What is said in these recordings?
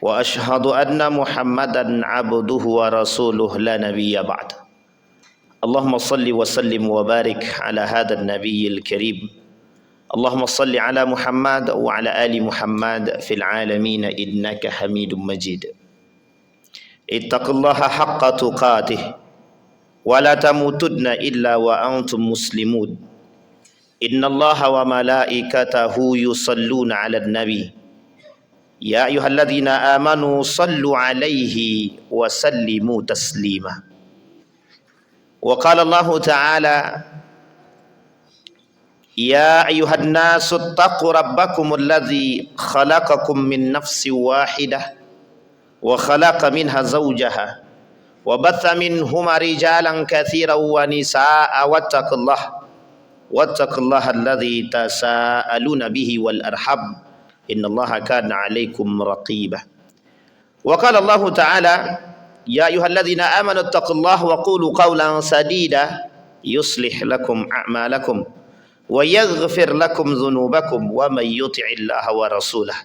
وأشهد أن محمدا عبده ورسوله لا نبي بعد. اللهم صل وسلم وبارك على هذا النبي الكريم. اللهم صل على محمد وعلى آل محمد في العالمين إنك حميد مجيد. اتقوا الله حق تقاته ولا تموتن إلا وأنتم مسلمون. إن الله وملائكته يصلون على النبي يا أيها الذين آمنوا صلوا عليه وسلموا تسليما. وقال الله تعالى يا أيها الناس اتقوا ربكم الذي خلقكم من نفس واحدة وخلق منها زوجها وبث منهما رجالا كثيرا ونساء واتقوا الله الذي تساءلون به والأرحام إن الله كان عليكم رقيبا. وقال الله تعالى يا أيها الذين آمنوا اتقوا الله وقولوا قولا سديدا يصلح لكم أعمالكم ويغفر لكم ذنوبكم ومن يطع الله ورسوله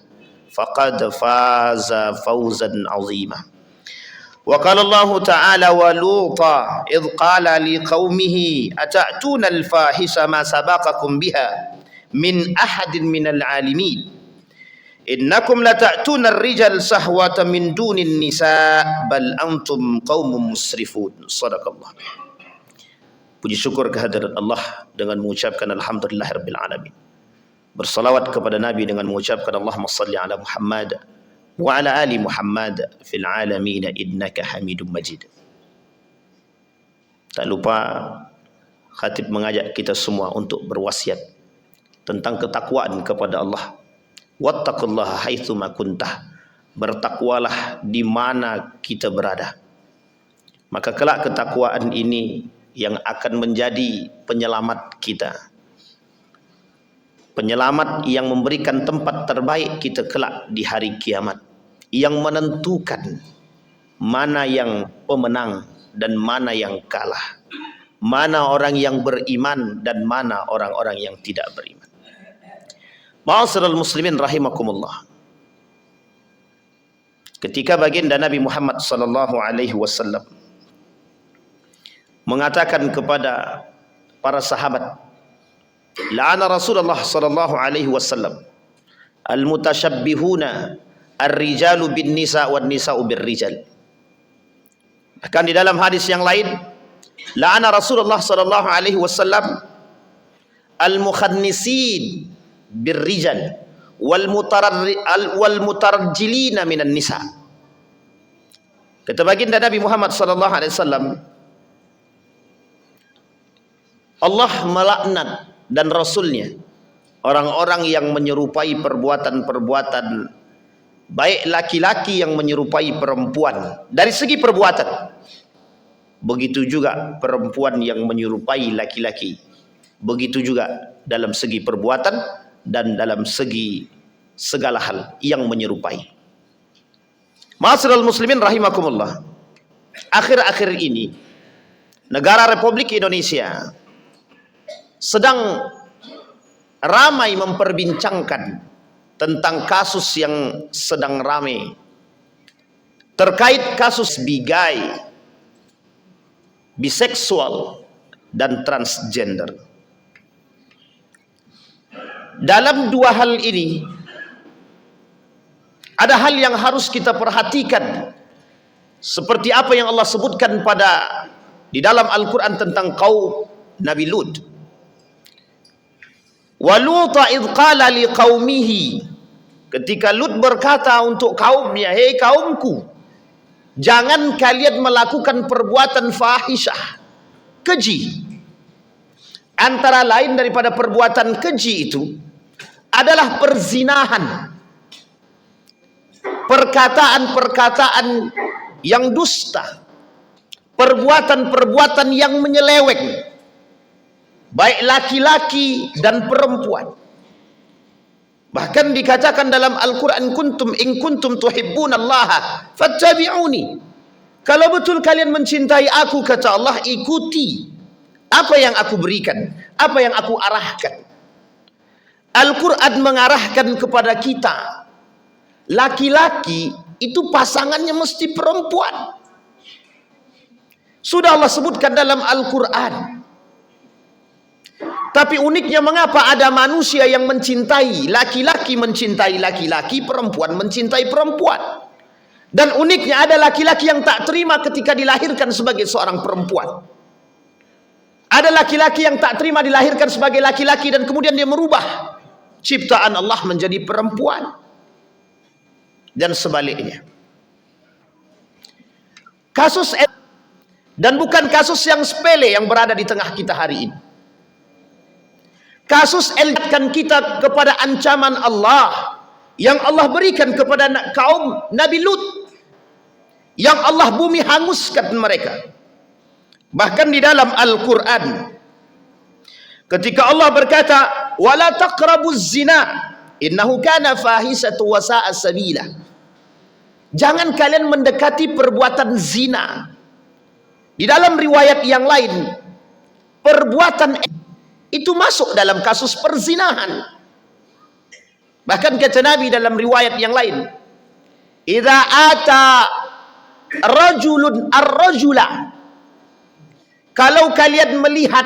فقد فاز فوزا عظيما. وقال الله تعالى ولوطا إذ قال لقومه أتأتون الفاحشة ما سبقكم بها من أحد من العالمين إنكم لتأتون الرجال شهوة من دون النساء بل أنتم قوم مسرفون. صدق الله. Puji syukur kehadirat Allah dengan mengucapkan alhamdulillahirabbil alamin. Bersalawat kepada Nabi dengan mengucapkan Allahumma salli ala Muhammad wa ala ali Muhammad fil alamin innaka Hamidum Majid. Tak lupa khatib mengajak kita semua untuk berwasiat tentang ketakwaan kepada Allah. Wattaqullaha haitsu ma kuntah. Bertakwalah di mana kita berada. Maka kelak ketakwaan ini yang akan menjadi penyelamat kita. Penyelamat yang memberikan tempat terbaik kita kelak di hari kiamat. Yang menentukan mana yang pemenang dan mana yang kalah. Mana orang yang beriman dan mana orang-orang yang tidak beriman. Ma'asyiral muslimin rahimakumullah. Ketika baginda Nabi Muhammad sallallahu alaihi wasallam mengatakan kepada para sahabat, la'ana Rasulullah sallallahu alaihi wasallam al-mutasyabbihuna ar-rijalu bin nisa wan nisa'u bir rijal. Bahkan di dalam hadis yang lain, la'ana Rasulullah sallallahu alaihi wasallam al-mukhannisin bir rijal wal mutarajjilina minan nisa. Kata baginda Nabi Muhammad sallallahu alaihi wasallam, Allah melaknat dan Rasulnya orang-orang yang menyerupai perbuatan-perbuatan, baik laki-laki yang menyerupai perempuan dari segi perbuatan, begitu juga perempuan yang menyerupai laki-laki, begitu juga dalam segi perbuatan dan dalam segi segala hal yang menyerupai. Ma'asyiral muslimin rahimakumullah. Akhir-akhir ini negara Republik Indonesia sedang ramai memperbincangkan tentang kasus yang sedang ramai terkait kasus bigai, biseksual dan transgender. Dalam dua hal ini ada hal yang harus kita perhatikan, seperti apa yang Allah sebutkan di dalam Al-Quran tentang kaum Nabi Lut. Wa Luta idh qala liqaumihi, ketika Lut berkata untuk kaumnya, hei kaumku, jangan kalian melakukan perbuatan fahisyah, keji. Antara lain daripada perbuatan keji itu adalah perzinahan, perkataan-perkataan yang dusta, perbuatan-perbuatan yang menyeleweng, baik laki-laki dan perempuan. Bahkan dikatakan dalam Al-Quran, in kuntum tuhibbunallaha fattabi'uni. Kalau betul kalian mencintai aku, kata Allah, ikuti apa yang aku berikan, apa yang aku arahkan. Al-Quran mengarahkan kepada kita, laki-laki itu pasangannya mesti perempuan. Sudah Allah sebutkan dalam Al-Quran. Tapi uniknya mengapa ada manusia yang mencintai laki-laki, mencintai laki-laki, perempuan mencintai perempuan. Dan uniknya ada laki-laki yang tak terima ketika dilahirkan sebagai seorang perempuan. Ada laki-laki yang tak terima dilahirkan sebagai laki-laki dan kemudian dia merubah ciptaan Allah menjadi perempuan. Dan sebaliknya. Kasus dan bukan kasus yang sepele yang berada di tengah kita hari ini. Kasus elkan kita kepada ancaman Allah yang Allah berikan kepada kaum Nabi Lut, yang Allah bumi hanguskan mereka. Bahkan di dalam Al-Quran ketika Allah berkata wala taqrabuz zina innahu kana fahisatu wa sa'a sabila, jangan kalian mendekati perbuatan zina. Di dalam riwayat yang lain, perbuatan itu masuk dalam kasus perzinahan. Bahkan kata Nabi dalam riwayat yang lain, idza ata rajulun ar-rajula, kalau kalian melihat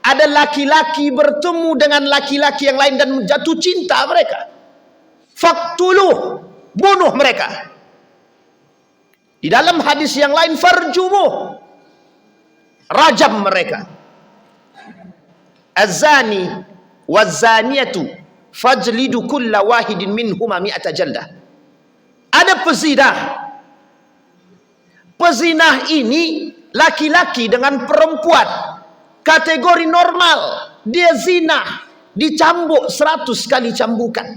ada laki-laki bertemu dengan laki-laki yang lain dan jatuh cinta mereka, faqtuluh, bunuh mereka. Di dalam hadis yang lain, farjumuh, rajam mereka. Az-zani waz-zaniyatu fajlidu kulla wahidin minhuma mi'ata jaldah. Ada pezinah. Pezinah ini laki-laki dengan perempuan, kategori normal, dia zina, dicambuk 100 kali cambukan.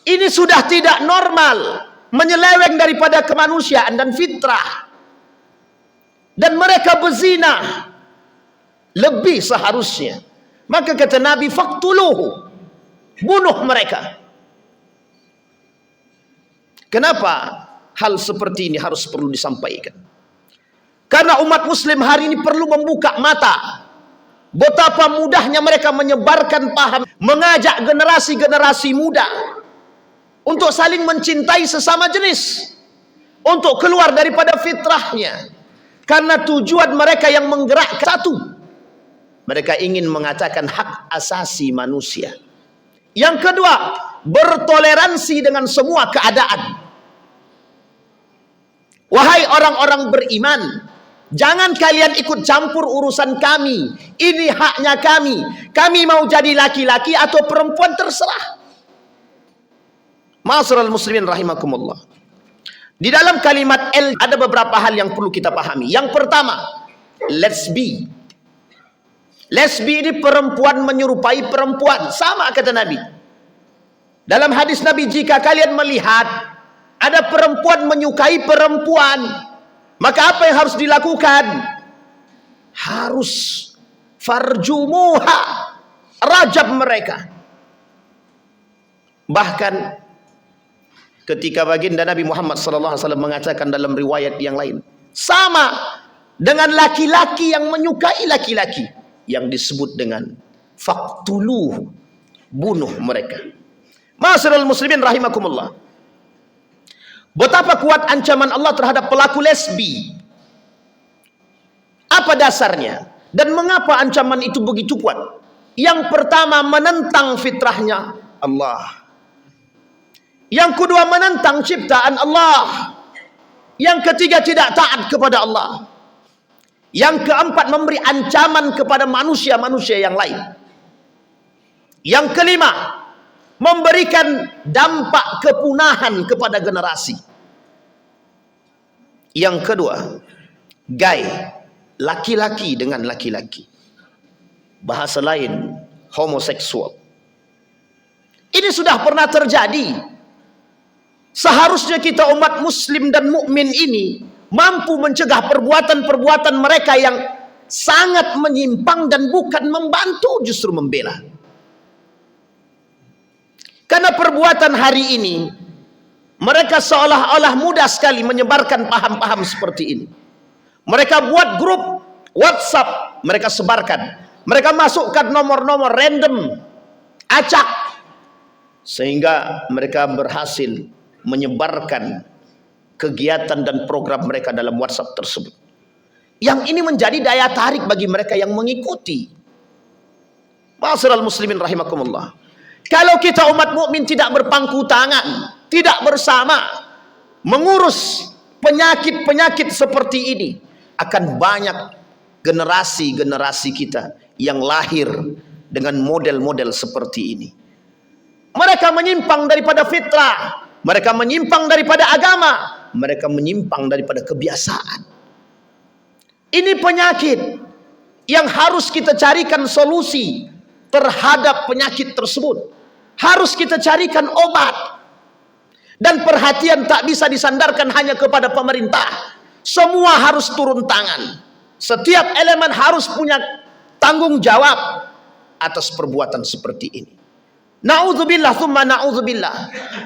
Ini sudah tidak normal, menyeleweng daripada kemanusiaan dan fitrah. Dan mereka berzina lebih seharusnya. Maka kata Nabi, faqtuluhu, bunuh mereka. Kenapa hal seperti ini harus perlu disampaikan? Karena umat muslim hari ini perlu membuka mata. Betapa mudahnya mereka menyebarkan paham, mengajak generasi-generasi muda untuk saling mencintai sesama jenis, untuk keluar daripada fitrahnya. Karena tujuan mereka yang menggerakkan satu, mereka ingin mengatakan hak asasi manusia. Yang kedua, bertoleransi dengan semua keadaan. Wahai orang-orang beriman, jangan kalian ikut campur urusan kami. Ini haknya kami. Kami mau jadi laki-laki atau perempuan terserah. Ma'asyiral muslimin rahimakumullah. Di dalam kalimat ada beberapa hal yang perlu kita pahami. Yang pertama, lesbi. Lesbi ini perempuan menyerupai perempuan. Sama kata Nabi. Dalam hadis Nabi, jika kalian melihat ada perempuan menyukai perempuan, maka apa yang harus dilakukan? Harus farjumuha, rajam mereka. Bahkan ketika baginda Nabi Muhammad SAW mengatakan dalam riwayat yang lain, sama dengan laki-laki yang menyukai laki-laki, yang disebut dengan faqtuluh, bunuh mereka. Ma'asyiral muslimin rahimakumullah. Betapa kuat ancaman Allah terhadap pelaku lesbi. Apa dasarnya? Dan mengapa ancaman itu begitu kuat? Yang pertama, menentang fitrahnya Allah. Yang kedua, menentang ciptaan Allah. Yang ketiga, tidak taat kepada Allah. Yang keempat, memberi ancaman kepada manusia-manusia yang lain. Yang kelima, memberikan dampak kepunahan kepada generasi. Yang kedua, gay, laki-laki dengan laki-laki. Bahasa lain, homoseksual. Ini sudah pernah terjadi. Seharusnya kita umat muslim dan mukmin ini mampu mencegah perbuatan-perbuatan mereka yang sangat menyimpang dan bukan membantu, justru membela. Karena perbuatan hari ini, mereka seolah-olah mudah sekali menyebarkan paham-paham seperti ini. Mereka buat grup WhatsApp, mereka sebarkan. Mereka masukkan nomor-nomor random, acak, sehingga mereka berhasil menyebarkan kegiatan dan program mereka dalam WhatsApp tersebut. Yang ini menjadi daya tarik bagi mereka yang mengikuti. Ma'asyiral muslimin rahimakumullah. Kalau kita umat mukmin tidak berpangku tangan, tidak bersama mengurus penyakit-penyakit seperti ini, akan banyak generasi-generasi kita yang lahir dengan model-model seperti ini. Mereka menyimpang daripada fitrah, mereka menyimpang daripada agama, mereka menyimpang daripada kebiasaan. Ini penyakit yang harus kita carikan solusi terhadap penyakit tersebut. Harus kita carikan obat. Dan perhatian tak bisa disandarkan hanya kepada pemerintah. Semua harus turun tangan. Setiap elemen harus punya tanggung jawab atas perbuatan seperti ini. Na'udzubillah tsumma na'udzubillah.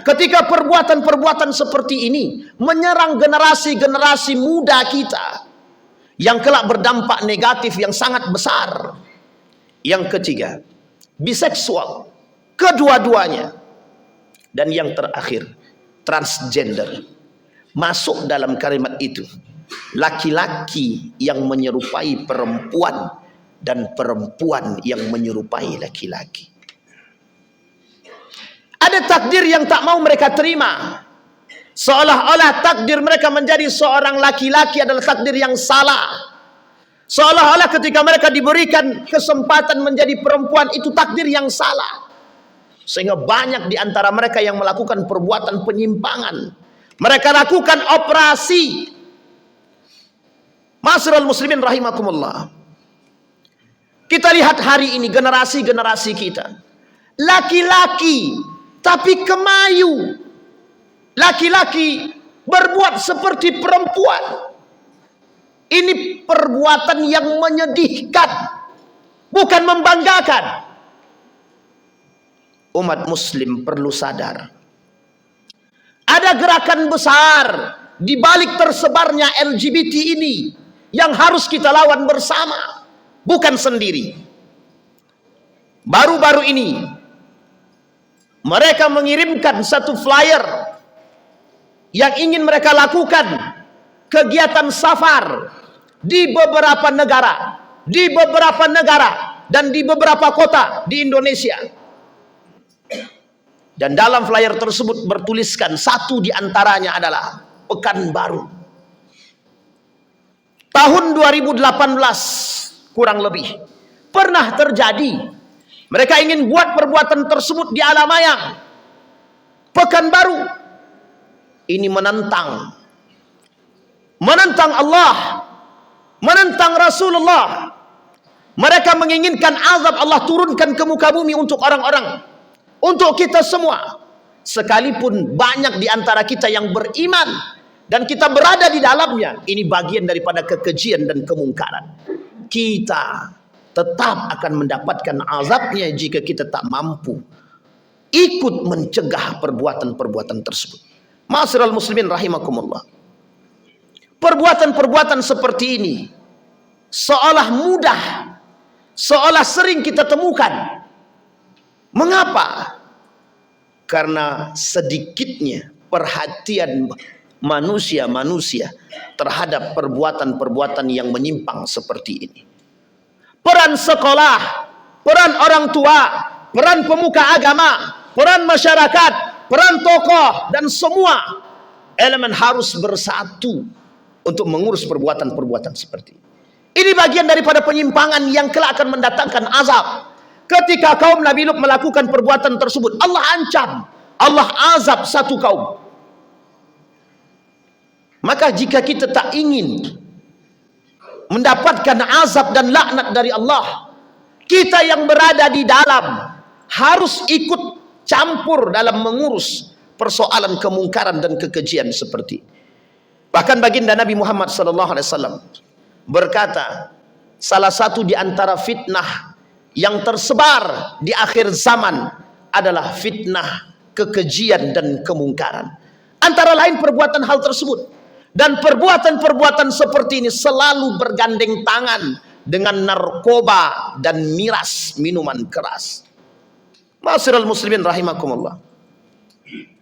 Ketika perbuatan-perbuatan seperti ini menyerang generasi-generasi muda kita, yang kelak berdampak negatif yang sangat besar. Yang ketiga, biseksual, kedua-duanya. Dan yang terakhir, transgender. Masuk dalam kalimat itu laki-laki yang menyerupai perempuan dan perempuan yang menyerupai laki-laki. Ada takdir yang tak mau mereka terima. Seolah-olah takdir mereka menjadi seorang laki-laki adalah takdir yang salah. Seolah-olah ketika mereka diberikan kesempatan menjadi perempuan itu takdir yang salah. Sehingga banyak di antara mereka yang melakukan perbuatan penyimpangan. Mereka lakukan operasi. Ma'asyiral muslimin rahimakumullah. Kita lihat hari ini generasi-generasi kita. Laki-laki tapi kemayu. Laki-laki berbuat seperti perempuan. Ini perbuatan yang menyedihkan, bukan membanggakan. Umat muslim perlu sadar. Ada gerakan besar di balik tersebarnya LGBT ini yang harus kita lawan bersama, bukan sendiri. Baru-baru ini mereka mengirimkan satu flyer yang ingin mereka lakukan kegiatan safar di beberapa negara, dan di beberapa kota di Indonesia. Dan dalam flyer tersebut bertuliskan satu di antaranya adalah Pekanbaru. Tahun 2018 kurang lebih pernah terjadi. Mereka ingin buat perbuatan tersebut di Alamayang, Pekanbaru. Ini menentang Allah, menentang Rasulullah. Mereka menginginkan azab Allah turunkan ke muka bumi untuk orang-orang, untuk kita semua. Sekalipun banyak di antara kita yang beriman dan kita berada di dalamnya, ini bagian daripada kekejian dan kemungkaran. Kita tetap akan mendapatkan azabnya jika kita tak mampu ikut mencegah perbuatan-perbuatan tersebut. Ma'asyiral muslimin rahimakumullah. Perbuatan-perbuatan seperti ini seolah mudah, seolah sering kita temukan. Mengapa? Karena sedikitnya perhatian manusia-manusia terhadap perbuatan-perbuatan yang menyimpang seperti ini. Peran sekolah, peran orang tua, peran pemuka agama, peran masyarakat, peran tokoh, dan semua elemen harus bersatu untuk mengurus perbuatan-perbuatan seperti ini. Ini bagian daripada penyimpangan yang kelak akan mendatangkan azab. Ketika kaum Nabi Lut melakukan perbuatan tersebut, Allah ancam, Allah azab satu kaum. Maka jika kita tak ingin mendapatkan azab dan laknat dari Allah, kita yang berada di dalam harus ikut campur dalam mengurus persoalan kemungkaran dan kekejian seperti ini. Bahkan baginda Nabi Muhammad SAW berkata, salah satu di antara fitnah yang tersebar di akhir zaman adalah fitnah kekejian dan kemungkaran. Antara lain perbuatan hal tersebut. Dan perbuatan-perbuatan seperti ini selalu bergandeng tangan dengan narkoba dan miras minuman keras. Ma'asyiral muslimin rahimakumullah.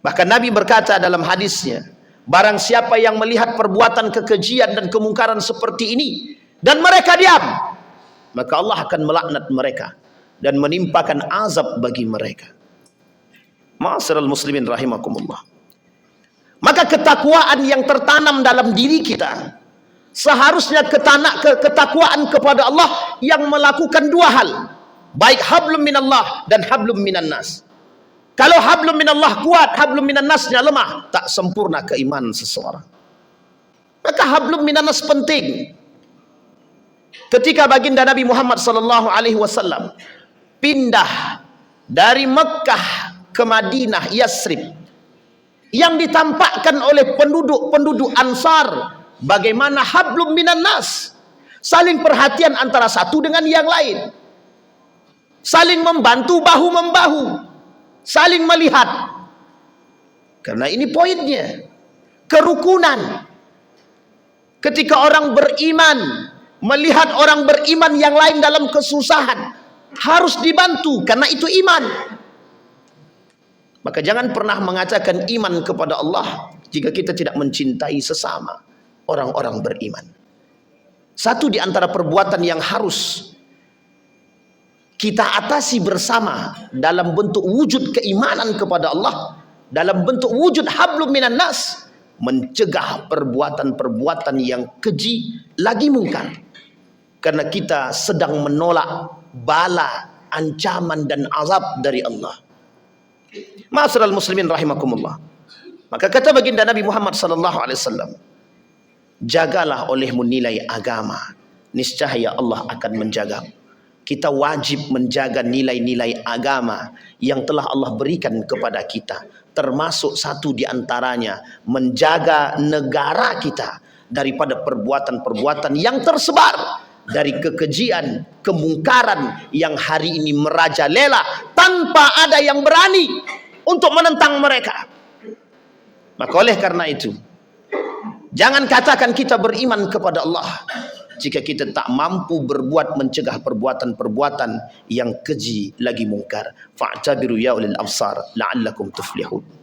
Bahkan Nabi berkata dalam hadisnya, barang siapa yang melihat perbuatan kekejian dan kemungkaran seperti ini dan mereka diam, maka Allah akan melaknat mereka dan menimpakan azab bagi mereka. Ma'asyiral muslimin rahimakumullah. Maka ketakwaan yang tertanam dalam diri kita, seharusnya ketakwaan kepada Allah yang melakukan dua hal, baik hablum minallah dan hablum minan nas. Kalau hablum minallah kuat, hablum minan nasnya lemah, tak sempurna keimanan seseorang. Maka hablum minan nas penting. Ketika baginda Nabi Muhammad SAW pindah dari Mekah ke Madinah, Yasrib, yang ditampakkan oleh penduduk Ansar bagaimana hablum minan nas, saling perhatian antara satu dengan yang lain, saling membantu bahu membahu, saling melihat. Karena ini poinnya, kerukunan. Ketika orang beriman melihat orang beriman yang lain dalam kesusahan, harus dibantu karena itu iman. Maka jangan pernah mengatakan iman kepada Allah jika kita tidak mencintai sesama orang-orang beriman. Satu di antara perbuatan yang harus kita atasi bersama dalam bentuk wujud keimanan kepada Allah, dalam bentuk wujud hablum minan nas, mencegah perbuatan-perbuatan yang keji lagi mungkar. Karena kita sedang menolak bala, ancaman dan azab dari Allah. Ma'asyiral muslimin rahimakumullah. Maka kata baginda Nabi Muhammad SAW, jagalah olehmu nilai agama, niscaya Allah akan menjaga. Kita wajib menjaga nilai-nilai agama yang telah Allah berikan kepada kita. Termasuk satu di antaranya menjaga negara kita daripada perbuatan-perbuatan yang tersebar, dari kekejian, kemungkaran yang hari ini merajalela tanpa ada yang berani untuk menentang mereka. Maka oleh karena itu, jangan katakan kita beriman kepada Allah jika kita tak mampu berbuat mencegah perbuatan-perbuatan yang keji lagi mungkar. Fa'tabiru ya ulil absar la'allakum tuflihun.